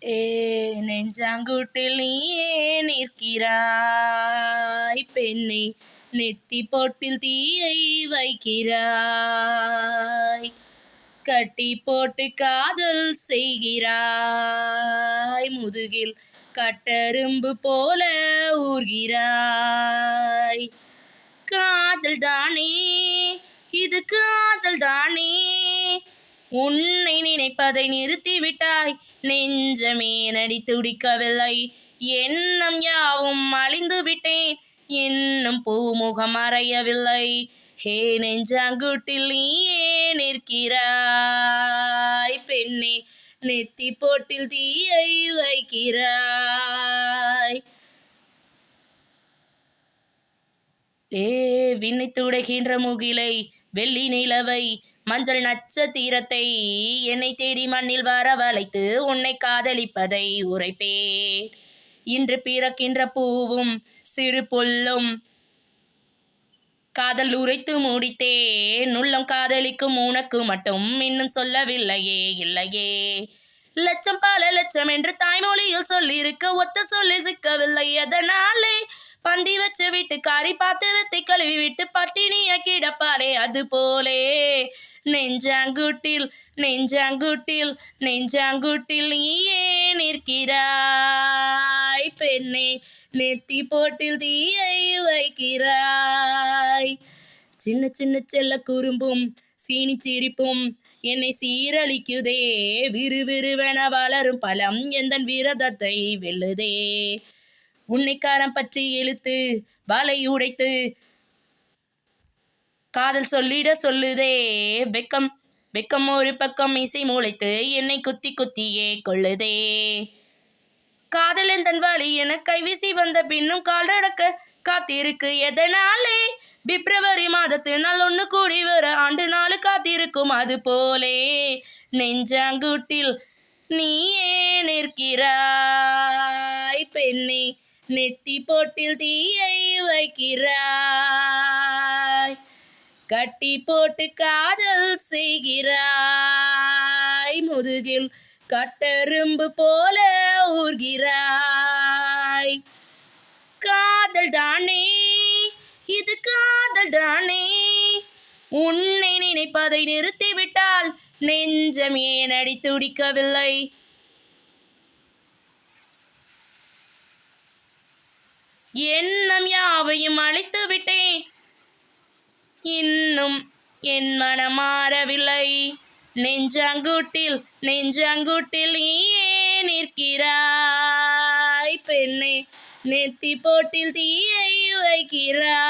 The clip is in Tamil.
ஏ நெஞ்சாங்குட்டில் நீயே நிற்கிறாய் பெண்ணே, நெத்தி போட்டில் தீயை வைக்கிறாய், கட்டி போட்டு காதல் செய்கிறாய், முதுகில் கட்டெரும்பு போல ஊர்கிறாய். காதல் தானே இது, காதல் தானே, உன்னை நினைப்பதை நிறுத்திவிட்டாய், நெஞ்சமே நடி துடிக்கவில்லை, எண்ணம் யாவும் அழிந்து விட்டேன், இன்னும் பூமுகம் மறையவில்லை. ஹே நெஞ்சாங்குட்டில் நீயே நிற்கிறாய் பெண்ணே, நெத்தி போட்டில் தீயை வைக்கிறாய். ஏ விண்ணை துடைகின்ற முகிலை, வெள்ளி நிலவை, மஞ்சள் நட்சத்திரத்தை என்னை தேடி மண்ணில் வரவழைத்து உன்னை காதலிப்பதை உரைப்பேன். இன்று பிறக்கின்ற பூவும் சிறு புல்லும் காதல் உரைத்து முடித்தேன், உள்ளம் காதலிக்கும் உனக்கு மட்டும் இன்னும் சொல்லவில்லையே, இல்லையே. லட்சம் பல லட்சம் என்று தாய்மொழியில் சொல்லியிருக்க ஒத்த சொல்லி சிக்கவில்லை, அதனாலே பந்தி வச்சு விட்டு காரி பாத்திரத்தை கழுவி விட்டு பட்டினிய கிடப்பாலே, அது போலே நெஞ்சாங்குட்டில் நெஞ்சாங்குட்டில் நெஞ்சாங்குட்டில் நீயே நிற்கிறாய் பெண்ணே, நெத்தி போட்டில் தீயை வைக்கிறாய். சின்ன சின்ன செல்ல குறும்பும் சீனி சிரிப்பும் என்னை சீரழிக்குதே, விறுவிறுவென வளரும் பழம் எந்தன் விரதத்தை வெல்லுதே. உன்னைக்காரம் பற்றி இழுத்து வலை உடைத்து காதல் சொல்லிட சொல்லுதே, வெக்கம் வெக்கம் ஒரு பக்கம் இசை முளைத்து என்னை குத்தி குத்தியே கொள்ளுதே. காதல் எந்தன் வழி என கைவீசி வந்த பின்னும் கால்ரடக்க காத்திருக்கு, எதனாலே பிப்ரவரி மாதத்து நாள் ஒன்று கூடி வர ஆண்டு நாள் காத்திருக்கும், அது போலே நெஞ்சாங்குட்டில் நீயே நிற்கிறாய் பெண்ணே, நெத்தி போட்டில் தீயை வைக்கிறாய், கட்டி போட்டு காதல் செய்கிறாய், முதுகில் கட்டெரும்பு போல ஊர்கிறாய். காதல் தானே இது, காதல் தானே, உன்னை நினைப்பதை நிறுத்திவிட்டால் நெஞ்சம் ஏன் அடி துடிக்கவில்லை, எண்ணம் யாவையும் அழித்து விட்டேன், இன்னும் என் மனம் மாறவில்லை. நெஞ்சாங்குட்டில் நெஞ்சாங்குட்டில் நீயே நிற்கிறாய் பெண்ணே, நெத்தி போட்டில் தீயை வைக்கிறாய்.